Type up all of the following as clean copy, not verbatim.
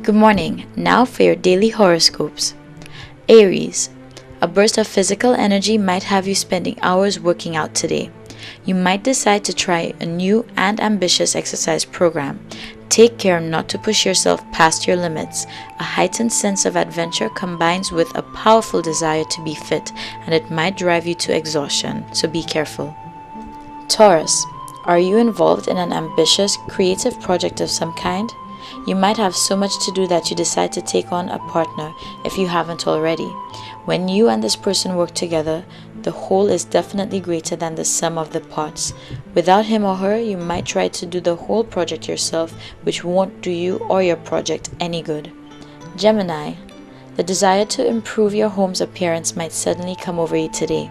Good morning. Now for your daily horoscopes. Aries. A burst of physical energy might have you spending hours working out today. You might decide to try a new and ambitious exercise program. Take care not to push yourself past your limits. A heightened sense of adventure combines with a powerful desire to be fit, and it might drive you to exhaustion, so be careful. Taurus. Are you involved in an ambitious, creative project of some kind? You might have so much to do that you decide to take on a partner if you haven't already. When you and this person work together, the whole is definitely greater than the sum of the parts. Without him or her, you might try to do the whole project yourself, which won't do you or your project any good. Gemini. The desire to improve your home's appearance might suddenly come over you today.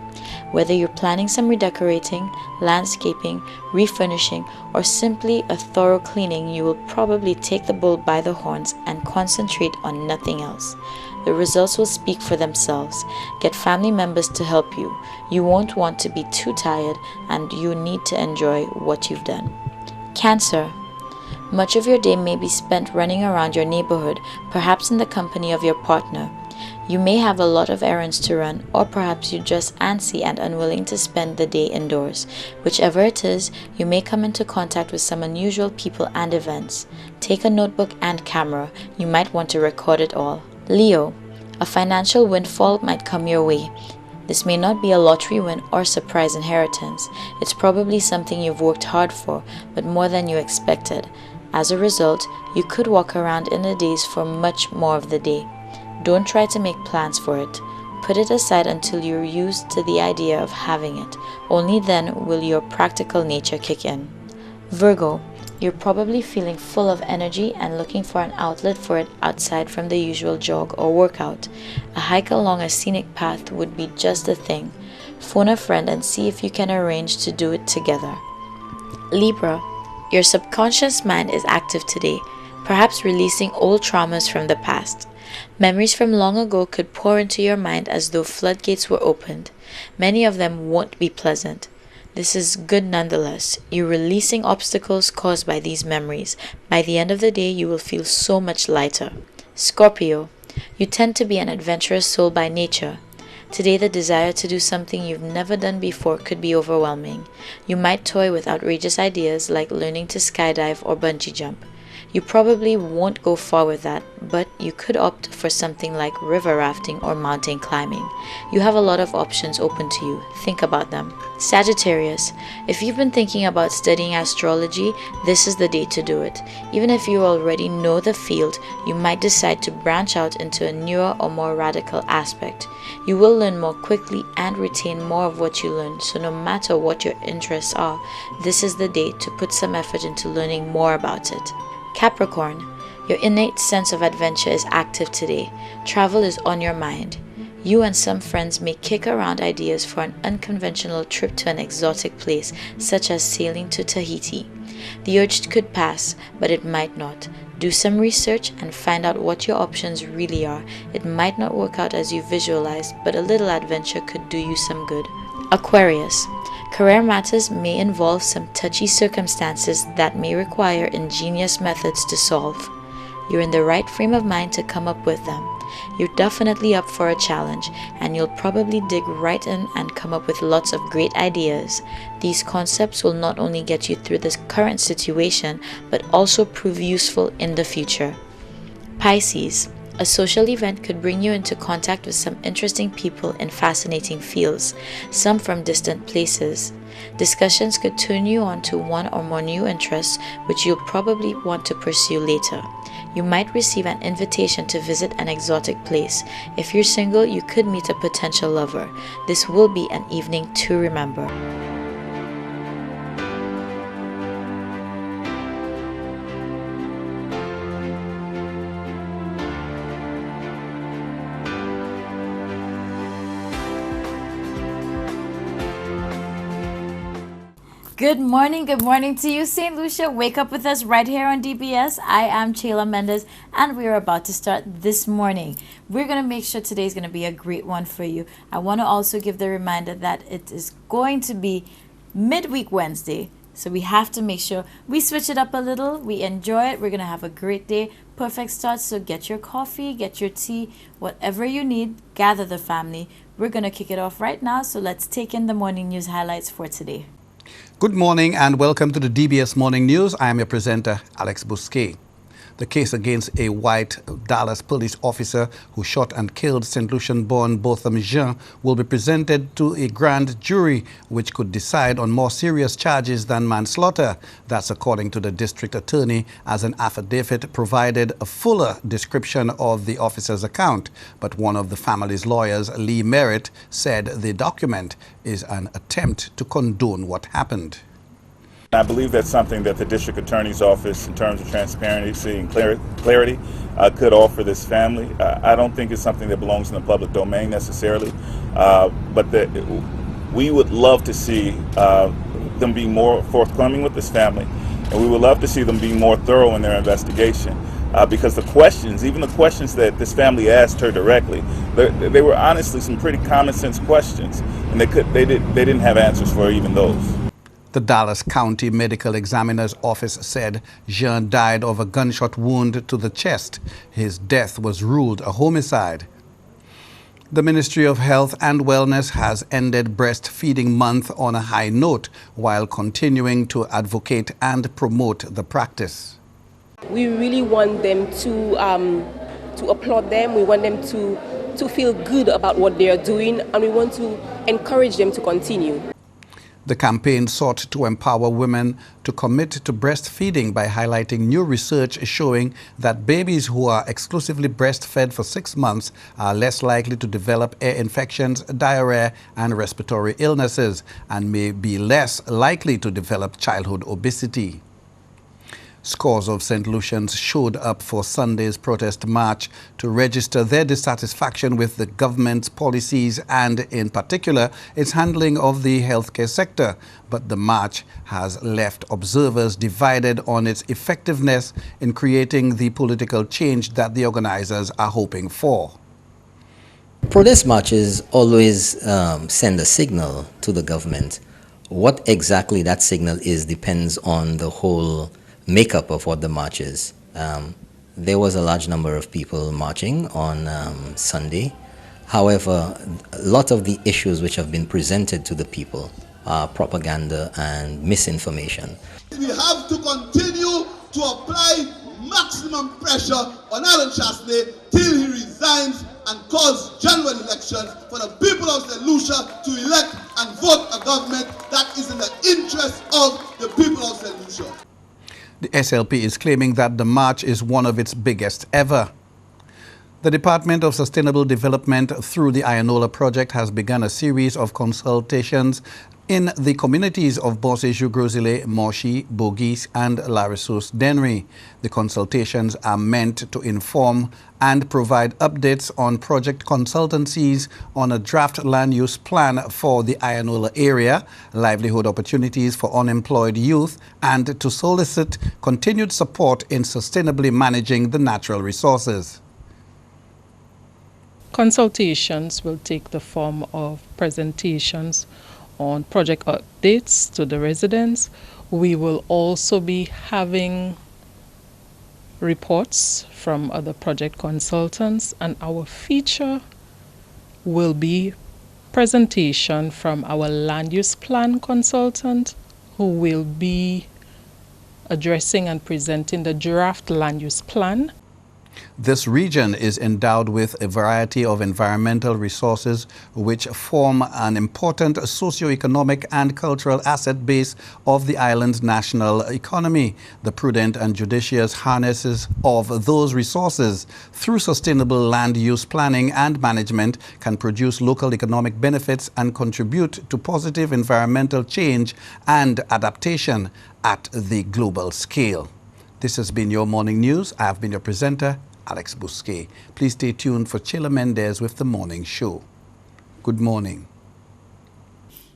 Whether you're planning some redecorating, landscaping, refurnishing, or simply a thorough cleaning, you will probably take the bull by the horns and concentrate on nothing else. The results will speak for themselves. Get family members to help you. You won't want to be too tired, and you need to enjoy what you've done. Cancer. Much of your day may be spent running around your neighborhood, perhaps in the company of your partner. You may have a lot of errands to run, or perhaps you're just antsy and unwilling to spend the day indoors. Whichever it is, you may come into contact with some unusual people and events. Take a notebook and camera. You might want to record it all. Leo. A financial windfall might come your way. This may not be a lottery win or surprise inheritance. It's probably something you've worked hard for, but more than you expected. As a result, you could walk around in a daze for much more of the day. Don't try to make plans for it. Put it aside until you're used to the idea of having it. Only then will your practical nature kick in. Virgo. You're probably feeling full of energy and looking for an outlet for it outside from the usual jog or workout. A hike along a scenic path would be just the thing. Phone a friend and see if you can arrange to do it together. Libra. Your subconscious mind is active today, perhaps releasing old traumas from the past. Memories from long ago could pour into your mind as though floodgates were opened. Many of them won't be pleasant. This is good nonetheless. You're releasing obstacles caused by these memories. By the end of the day, you will feel so much lighter. Scorpio. You tend to be an adventurous soul by nature. Today, the desire to do something you've never done before could be overwhelming. You might toy with outrageous ideas like learning to skydive or bungee jump. You probably won't go far with that, but you could opt for something like river rafting or mountain climbing. You have a lot of options open to you. Think about them. Sagittarius. If you've been thinking about studying astrology, this is the day to do it. Even if you already know the field, you might decide to branch out into a newer or more radical aspect. You will learn more quickly and retain more of what you learn, so no matter what your interests are, this is the day to put some effort into learning more about it. Capricorn. Your innate sense of adventure is active today. Travel is on your mind. You and some friends may kick around ideas for an unconventional trip to an exotic place, such as sailing to Tahiti. The urge could pass, but it might not. Do some research and find out what your options really are. It might not work out as you visualized, but a little adventure could do you some good. Aquarius. Career matters may involve some touchy circumstances that may require ingenious methods to solve. You're in the right frame of mind to come up with them. You're definitely up for a challenge, and you'll probably dig right in and come up with lots of great ideas. These concepts will not only get you through this current situation, but also prove useful in the future. Pisces. A social event could bring you into contact with some interesting people in fascinating fields, some from distant places. Discussions could turn you on to one or more new interests, which you'll probably want to pursue later. You might receive an invitation to visit an exotic place. If you're single, you could meet a potential lover. This will be an evening to remember. Good morning to you, St. Lucia. Wake up with us right here on DBS. I am Chayla Mendez, and we are about to start this morning. We're going to make sure today's going to be a great one for you. I want to also give the reminder that it is going to be midweek Wednesday. So we have to make sure we switch it up a little. We enjoy it. We're going to have a great day. Perfect start. So get your coffee, get your tea, whatever you need. Gather the family. We're going to kick it off right now. So let's take in the morning news highlights for today. Good morning and welcome to the DBS Morning News. I am your presenter, Alex Bousquet. The case against a white Dallas police officer who shot and killed St. Lucian-born Botham Jean will be presented to a grand jury, which could decide on more serious charges than manslaughter. That's according to the district attorney, as an affidavit provided a fuller description of the officer's account. But one of the family's lawyers, Lee Merritt, said the document is an attempt to condone what happened. I believe that's something that the district attorney's office, in terms of transparency and clarity, could offer this family. I don't think it's something that belongs in the public domain necessarily, but we would love to see them be more forthcoming with this family, and we would love to see them be more thorough in their investigation. Because the questions, even the questions that this family asked her directly, they were honestly some pretty common sense questions, and they didn't have answers for even those. The Dallas County Medical Examiner's Office said Jean died of a gunshot wound to the chest. His death was ruled a homicide. The Ministry of Health and Wellness has ended Breastfeeding Month on a high note while continuing to advocate and promote the practice. We really want them to applaud them. We want them to feel good about what they are doing, and we want to encourage them to continue. The campaign sought to empower women to commit to breastfeeding by highlighting new research showing that babies who are exclusively breastfed for 6 months are less likely to develop ear infections, diarrhea, and respiratory illnesses, and may be less likely to develop childhood obesity. Scores of St. Lucians showed up for Sunday's protest march to register their dissatisfaction with the government's policies and, in particular, its handling of the healthcare sector. But the march has left observers divided on its effectiveness in creating the political change that the organizers are hoping for. Protest marches always send a signal to the government. What exactly that signal is depends on the whole makeup of what the march is. There was a large number of people marching on Sunday. However, a lot of the issues which have been presented to the people are propaganda and misinformation. We have to continue to apply maximum pressure on Alan Chasney till he resigns and calls general elections for the people of St. Lucia to elect and vote a government that is in the interest of the people of St. Lucia. The SLP is claiming that the march is one of its biggest ever. The Department of Sustainable Development, through the Ianola project, has begun a series of consultations in the communities of Bossé, Grosile, Moshi, Bourgis, and La Ressource Dennery. The consultations are meant to inform and provide updates on project consultancies on a draft land use plan for the Ianola area, livelihood opportunities for unemployed youth, and to solicit continued support in sustainably managing the natural resources. Consultations will take the form of presentations on project updates to the residents. We will also be having reports from other project consultants, and our feature will be presentation from our land use plan consultant, who will be addressing and presenting the draft land use plan. This region is endowed with a variety of environmental resources which form an important socio-economic and cultural asset base of the island's national economy. The prudent and judicious harnesses of those resources through sustainable land use planning and management can produce local economic benefits and contribute to positive environmental change and adaptation at the global scale. This has been your morning news. I have been your presenter, Alex Bousquet. Please stay tuned for Chila Mendez with the morning show. Good morning.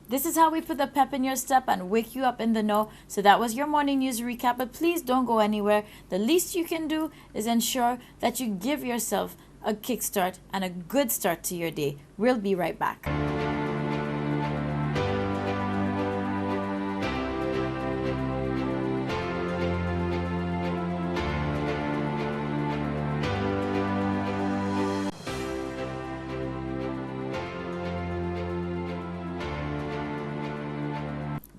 This is how we put the pep in your step and wake you up in the know. So that was your morning news recap, but please don't go anywhere. The least you can do is ensure that you give yourself a kickstart and a good start to your day. We'll be right back.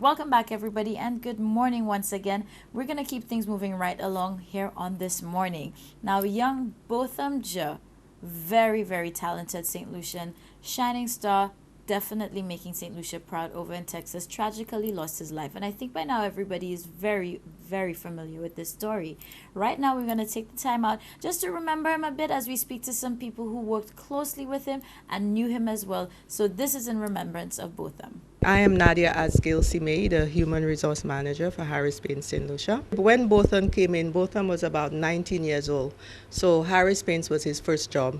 Welcome back, everybody, and good morning once again. We're going to keep things moving right along here on this morning. Now, young Botham Ja, very, very talented St. Lucian, shining star, definitely making St. Lucia proud over in Texas, tragically lost his life. And I think by now everybody is very, very familiar with this story. Right now, we're going to take the time out just to remember him a bit as we speak to some people who worked closely with him and knew him as well. So this is in remembrance of Botham. I am Nadia Asgil-Simei, the Human Resource Manager for Harris Paints St. Lucia. When Botham came in, Botham was about 19 years old, so Harris Paints was his first job.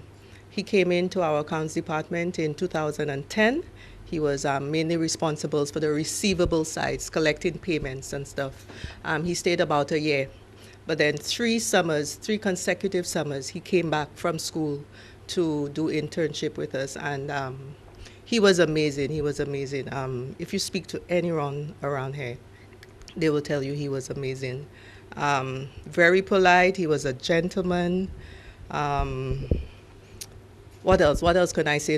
He came into our accounts department in 2010. He was mainly responsible for the receivable sides, collecting payments and stuff. He stayed about a year, but then 3 consecutive summers, he came back from school to do internship with us, and he was amazing. He was amazing. If you speak to anyone around here, they will tell you he was amazing. Very polite. He was a gentleman. What else? What else can I say?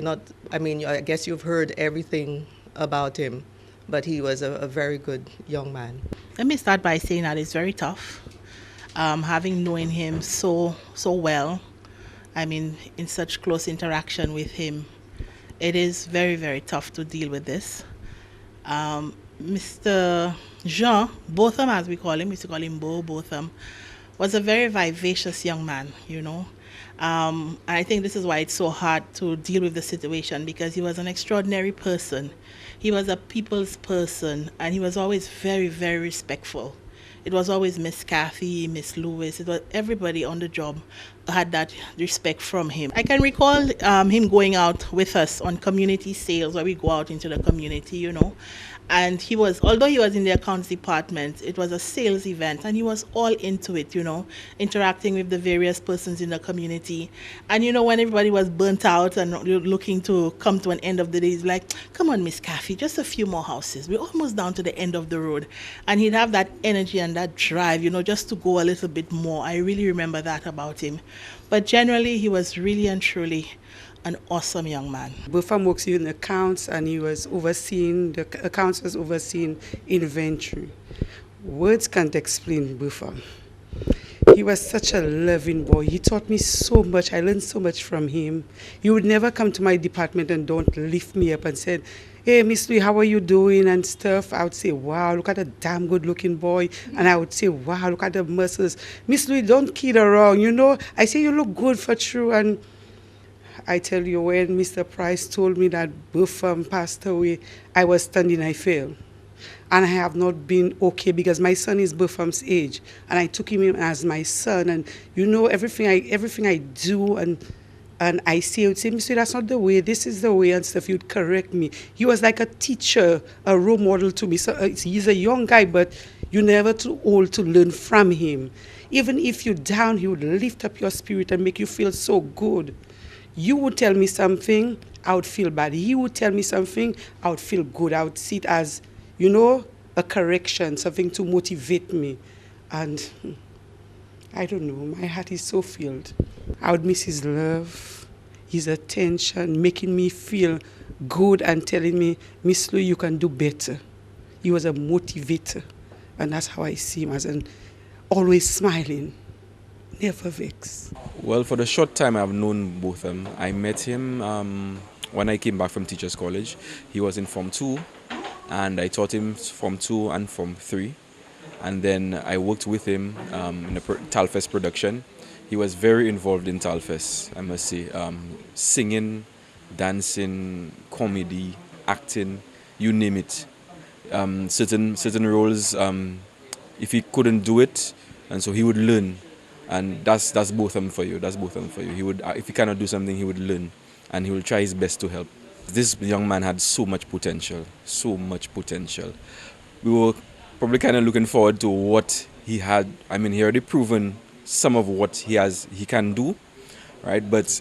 I guess you've heard everything about him, but he was a very good young man. Let me start by saying that it's very tough. Having known him so well, in such close interaction with him, it is very, very tough to deal with this. Mr. Jean Botham, as we call him, we used to call him Botham, was a very vivacious young man, and I think this is why it's so hard to deal with the situation, because he was an extraordinary person. He was a people's person, and he was always very, very respectful. It was always Miss Kathy, Miss Lewis. It was everybody on the job had that respect from him. I can recall him going out with us on community sales, where we go out into the community, And although he was in the accounts department, it was a sales event, and he was all into it, interacting with the various persons in the community. And, when everybody was burnt out and looking to come to an end of the day, he's like, come on, Miss Kathy, just a few more houses. We're almost down to the end of the road. And he'd have that energy and that drive, just to go a little bit more. I really remember that about him. But generally, he was really and truly an awesome young man. Botham works in accounts, and the accounts was overseeing inventory. Words can't explain Botham. He was such a loving boy. He taught me so much. I learned so much from him. He would never come to my department and don't lift me up and said, hey, Miss Louis, how are you doing and stuff. I would say, wow, look at a damn good looking boy. And I would say, wow, look at the muscles. Miss Louis, don't kid around, I say you look good for true. And I tell you, when Mr. Price told me that Botham passed away, I was standing, I fell. And I have not been okay, because my son is Botham's age. And I took him in as my son. And, everything I do and I say, I would say, Mr. That's not the way, this is the way and stuff. He would correct me. He was like a teacher, a role model to me. So he's a young guy, but you're never too old to learn from him. Even if you're down, he would lift up your spirit and make you feel so good. You would tell me something, I would feel bad. He would tell me something, I would feel good. I would see it as, a correction, something to motivate me. And I don't know, my heart is so filled. I would miss his love, his attention, making me feel good and telling me, Miss Lou, you can do better. He was a motivator. And that's how I see him, as always smiling. Never vex. Well, for the short time I've known Botham, I met him when I came back from Teachers College. He was in Form 2, and I taught him Form 2 and Form 3. And then I worked with him in the Talfest production. He was very involved in Talfest, I must say. Singing, dancing, comedy, acting, you name it. Certain roles, if he couldn't do it, and so he would learn. And that's Botham for you. That's Botham for you. He would, if he cannot do something, he would learn, and he will try his best to help. This young man had so much potential, so much potential. We were probably kind of looking forward to what he had. He already proven some of what he can do, right? But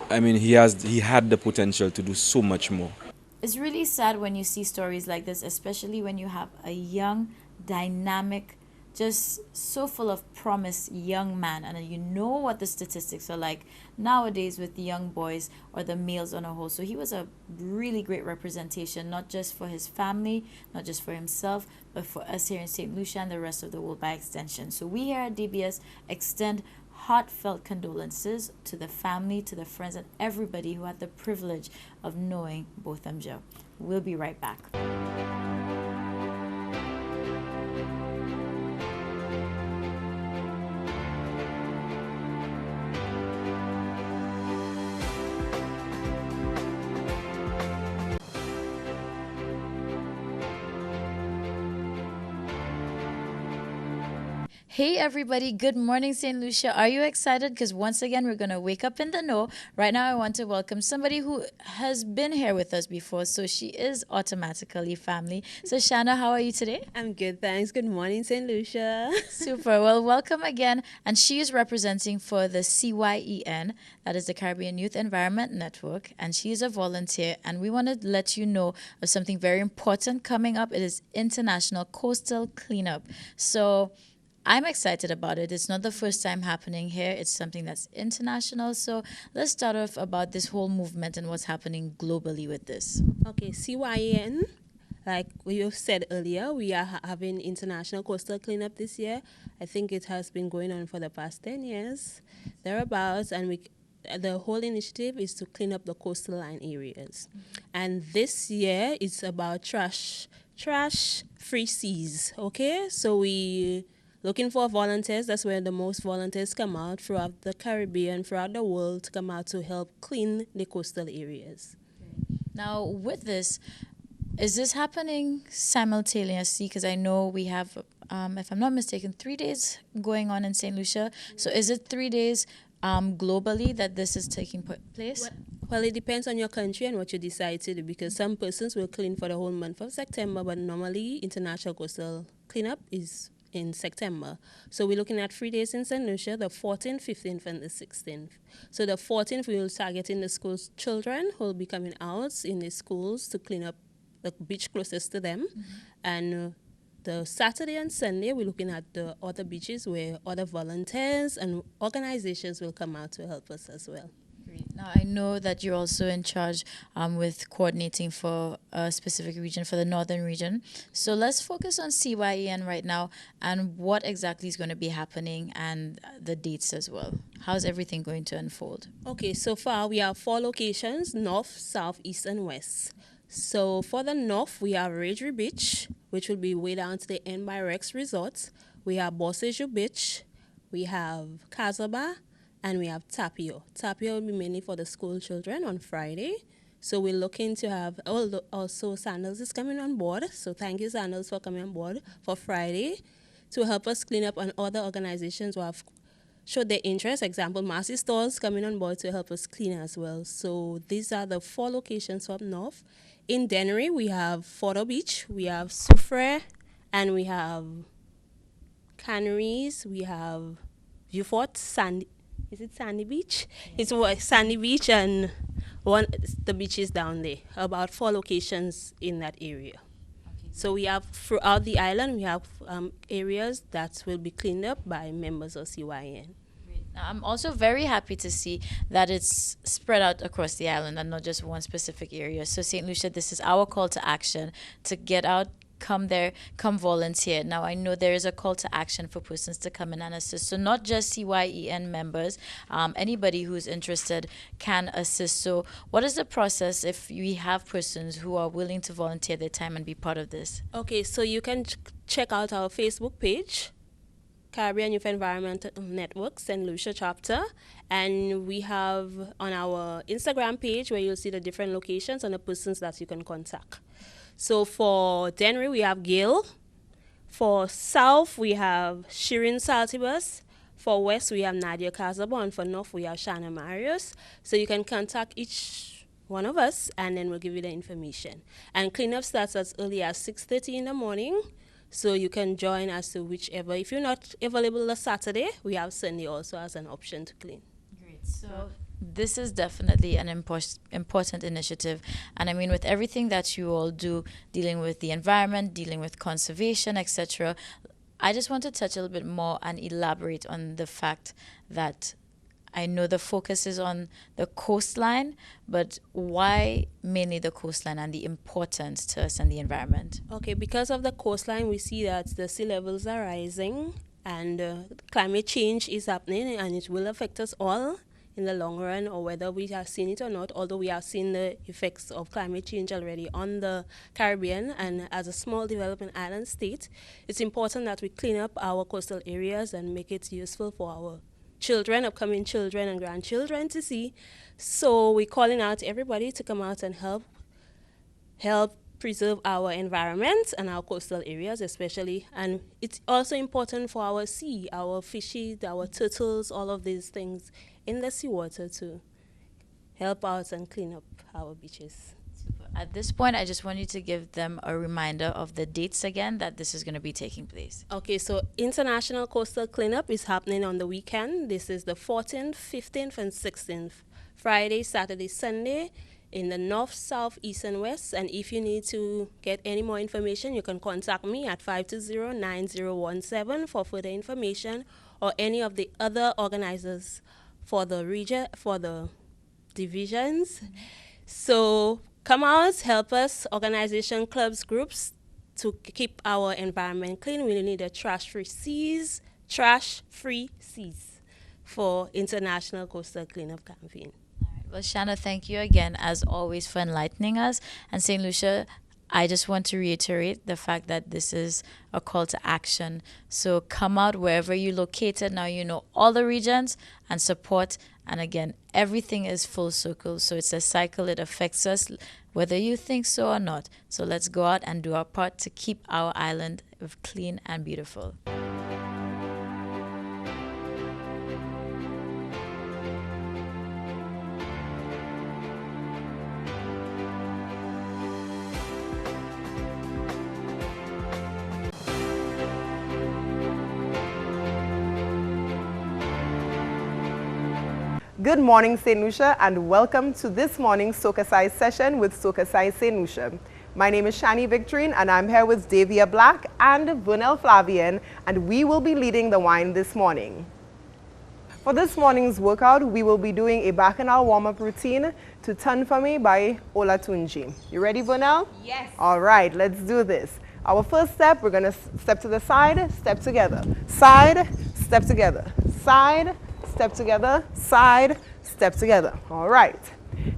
he had the potential to do so much more. It's really sad when you see stories like this, especially when you have a young, dynamic just so full of promise young man, and you know what the statistics are like nowadays with the young boys or the males on a whole. So he was a really great representation, not just for his family, not just for himself, but for us here in St. Lucia and the rest of the world by extension. So we here at DBS extend heartfelt condolences to the family, to the friends, and everybody who had the privilege of knowing Botham Jew. We'll be right back. Hey everybody, good morning St. Lucia. Are you excited? Because once again, we're going to wake up in the know. Right now, I want to welcome somebody who has been here with us before, so she is automatically family. So Shanna, how are you today? I'm good, thanks. Good morning, St. Lucia. Super. Well, welcome again. And she is representing for the CYEN, that is the Caribbean Youth Environment Network, and she is a volunteer. And we want to let you know of something very important coming up. It is International Coastal Cleanup. So I'm excited about it. It's not the first time happening here. It's something that's international. So let's start off about this whole movement and what's happening globally with this. Okay, CYN, like you said earlier, we are having International Coastal Cleanup this year. I think it has been going on for the past 10 years, thereabouts, and the whole initiative is to clean up the coastal line areas. And this year, it's about trash-free seas, okay? So we looking for volunteers. That's where the most volunteers come out throughout the Caribbean, throughout the world, to come out to help clean the coastal areas. Now, with this, is this happening simultaneously? Because I know we have, if I'm not mistaken, 3 days going on in St. Lucia. So is it 3 days globally that this is taking place? Well, it depends on your country and what you decide to do, because some persons will clean for the whole month of September, but normally International Coastal Cleanup is in September. So we're looking at 3 days in St. Lucia, the 14th, 15th, and the 16th. So the 14th, we will targeting the school's children who will be coming out in the schools to clean up the beach closest to them. And the Saturday and Sunday, we're looking at the other beaches where other volunteers and organizations will come out to help us as well. Great. Now, I know that you're also in charge with coordinating for a specific region, for the northern region. So let's focus on CYEN right now and what exactly is going to be happening and the dates as well. How's everything going to unfold? Okay, so far we have 4 locations, north, south, east, and west. So for the north, we have Ragery Beach, which will be way down to the end by Rex Resort. We have Bosseju Beach. We have Casaba. And we have Tapio. Tapio will be mainly for the school children on Friday. So we're looking to have, also Sandals is coming on board. So thank you, Sandals, for coming on board for Friday to help us clean up, and other organizations who have showed their interest. Example, Marcy Stores coming on board to help us clean as well. So these are the 4 locations up north. In Dennery, we have Fordo Beach, we have Soufrière, and we have Canaries, we have Vieux-Fort, is it Sandy Beach? Yeah. It's Sandy Beach and the beaches down there. About 4 locations in that area. Okay. So we have throughout the island, we have areas that will be cleaned up by members of CYN. Now, I'm also very happy to see that it's spread out across the island and not just one specific area. So St. Lucia, this is our call to action to get out, come there, come volunteer. Now, I know there is a call to action for persons to come in and assist. So not just CYEN members, anybody who's interested can assist. So what is the process if we have persons who are willing to volunteer their time and be part of this? Okay, so you can check out our Facebook page, Caribbean Youth Environment Network, St. Lucia chapter, and we have on our Instagram page where you'll see the different locations and the persons that you can contact. So for Dennery, we have Gail. For South, we have Shirin Saltibus. For West, we have Nadia Casabo. And for North, we have Shana Marius. So you can contact each one of us, and then we'll give you the information. And cleanup starts as early as 6:30 in the morning. So you can join us to whichever. If you're not available on Saturday, we have Sunday also as an option to clean. Great. So this is definitely an important initiative. And I mean, with everything that you all do, dealing with the environment, dealing with conservation, etc., I just want to touch a little bit more and elaborate on the fact that I know the focus is on the coastline, but why mainly the coastline and the importance to us and the environment? Okay, because of the coastline, we see that the sea levels are rising and climate change is happening, and it will affect us all in the long run, or whether we have seen it or not, although we have seen the effects of climate change already on the Caribbean. And as a small developing island state, it's important that we clean up our coastal areas and make it useful for our children, upcoming children and grandchildren to see. So we're calling out to everybody to come out and help preserve our environment and our coastal areas especially. And it's also important for our sea, our fishes, our turtles, all of these things in the seawater to help out and clean up our beaches. At this point, I just want you to give them a reminder of the dates again that this is going to be taking place. Okay, so International Coastal Cleanup is happening on the weekend. This is the 14th, 15th, and 16th, Friday, Saturday, Sunday, in the north, south, east, and west. And if you need to get any more information, you can contact me at 520-9017 for further information, or any of the other organizers for the region, for the divisions. So come out, help us, organization, clubs, groups, to keep our environment clean. We need a trash-free seas for International Coastal Cleanup Campaign. Well, Shanna, thank you again, as always, for enlightening us. And St. Lucia, I just want to reiterate the fact that this is a call to action. So come out wherever you're located. Now you know all the regions, and support. And again, everything is full circle. So it's a cycle. It affects us, whether you think so or not. So let's go out and do our part to keep our island clean and beautiful. Good morning, St. Lucia, and welcome to this morning's Soca Size session with Soca Size St. Lucia. My name is Shani Victorine, and I'm here with Davia Black and Vernell Flavian, and we will be leading the wine this morning. For this morning's workout, we will be doing a bacchanal warm-up routine to Turn For Me by Olatunji. You ready, Vernell? Yes. All right, let's do this. Our first step, we're going to step to the side, step together. Side, step together. Side, step together, side, step together. All right.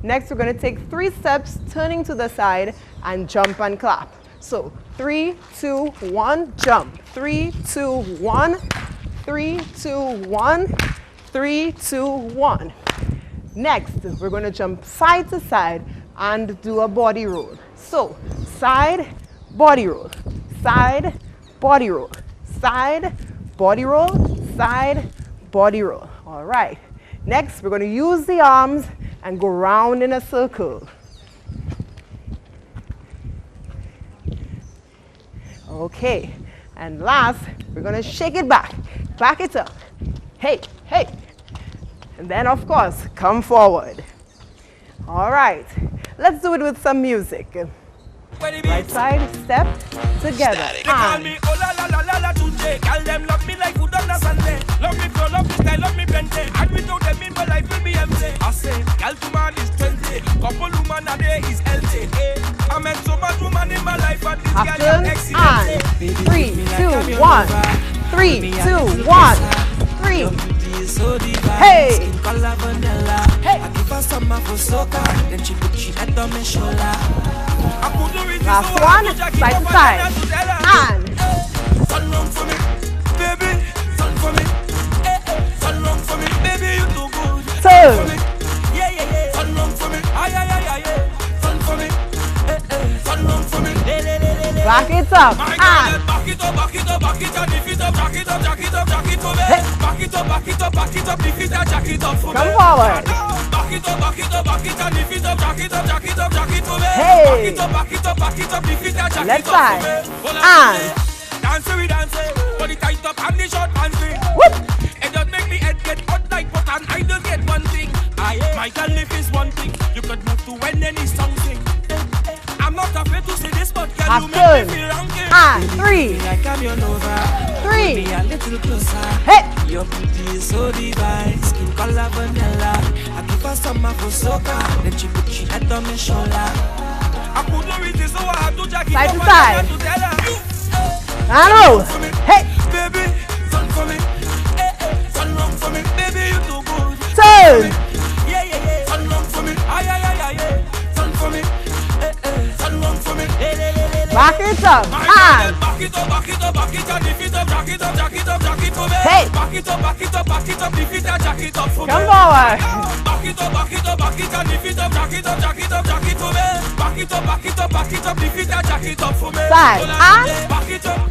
Next, we're going to take 3 steps, turning to the side, and jump and clap. So 3, 2, 1, jump. 3, 2, 1, 3, 2, 1, 3, 2, 1. Next, we're going to jump side to side and do a body roll. So side, body roll, side, body roll, side, body roll, side, body roll. All right. Next, we're going to use the arms and go round in a circle. Okay. And last, we're going to shake it back. Back it up. Hey, hey. And then, of course, come forward. All right. Let's do it with some music. Right side, step together. They call me oh la la la la la today. Call them love me like food on a Sunday. Love me flow, love me style, love me plenty. And without them in my life will be empty. I say, girl to man is 20. Couple woman a day is healthy. I met so much woman in my life, but this girl is excellent. 3, 2, 1. 3, 2, 1. 3. Hey! Hey! Last one, side to side. And turn round for me, baby. Turn for me, turn round for me, baby. You too good. Turn. Yeah, yeah, yeah. Turn round for me, ay, ay, ay, ay. Turn for me, turn round for me. Back it up. My And girl, back it up, back it up, back it up, lift it up, jack it up, jack it up, jack it for me. Back it up, back it up, back it up, lift it up, jack it up for me. come forward. Back it up, back it up, back it up, lift it up, jack it up, jack it up, jack it for me. Hey. Back it up, back it up, back it up, lift it up, jack Left it up for side. me. And Dance we dance, body tight up and the short pants free. whoop. It just make me head get hot like button. I don't get one thing. My girl, if is one thing, you could move to when any song sing. I'm not afraid to say this, but Afternoon. And 3. 3. Hey. Your beauty is so divine, skin color vanilla. I give her some for soca, then she put she head on my shoulder. I couldn't resist, so I had to jack it Side up to and side. I had to tell her. I know. Hey. Baby, turn for me. Turn round for me. Baby, you too good. Turn. Yeah, yeah, yeah. Turn round for me. Ay, ay, ay, ay, ay. Turn for me. Turn round for me. Back it up. And. Back it up, back it up, back it up, lift it up, jack it up, jack it up, jack it for me. Hey. Back it up, back it up, back it up, lift it up, jack it up for me. Come forward. Back it up, back it up, back it up, lift it up, jack it up, jack it up, jack it for me. Back it up, back it up, back it up, lift it up, jack it up for me. Side. And. Back it up.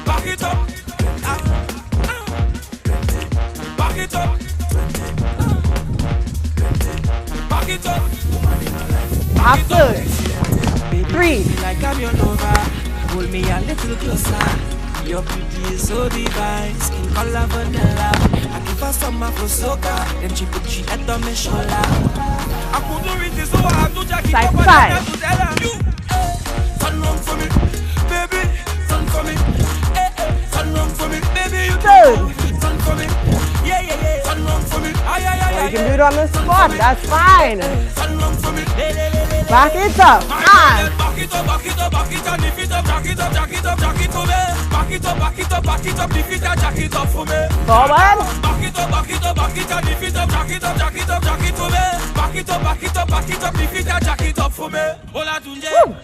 Back it up. Back it up. Back it up. After. 3. Like I'm your lover, hold me a little closer. Your beauty is so divine, skin color vanilla. I give her some for soca, then she put she head on my shoulder. I couldn't resist, so I had to jack it Side up to and I side. had to tell her. You, turn round for me, baby, turn for me. Turn round for me, baby, you Turn. turn for me. Yeah, yeah, yeah, turn round for me. Ay, ay, ay, Or you ay, can do it on the spot. That's fine. turn round for me. Back it up. And. Back it up, back it up, back it up, lift it up, jack it up, jack it up, jack it for me. Back it up, back it up, back it up, lift it up, jack it up for me. Forward. Back it up, back it up, back it up, lift it up, jack it up, jack it up, jack it for me. Back it up, back it up, back it up, lift it up, jack it up for me. Hola, Tunje.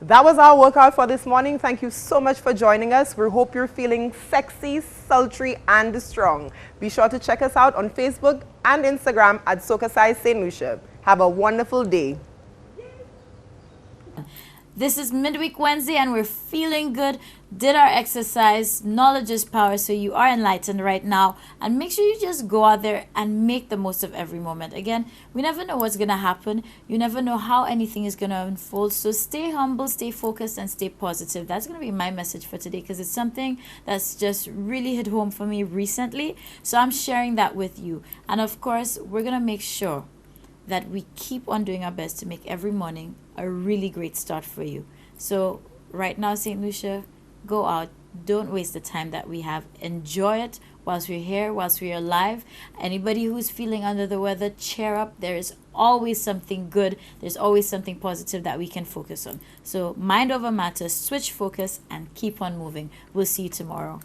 That was our workout for this morning. Thank you so much for joining us. We hope you're feeling sexy, sultry, and strong. Be sure to check us out on Facebook and Instagram at Soca Size St. Lucia. Have a wonderful day. This is Midweek Wednesday and we're feeling good, did our exercise, knowledge is power, so you are enlightened right now. And make sure you just go out there and make the most of every moment. Again, we never know what's going to happen. You never know how anything is going to unfold. So stay humble, stay focused, and stay positive. That's going to be my message for today because it's something that's just really hit home for me recently. So I'm sharing that with you. And of course, we're going to make sure that we keep on doing our best to make every morning a really great start for you. So right now, St. Lucia, go out. Don't waste the time that we have. Enjoy it whilst we're here, whilst we're alive. Anybody who's feeling under the weather, cheer up. There is always something good. There's always something positive that we can focus on. So mind over matter, switch focus, and keep on moving. We'll see you tomorrow.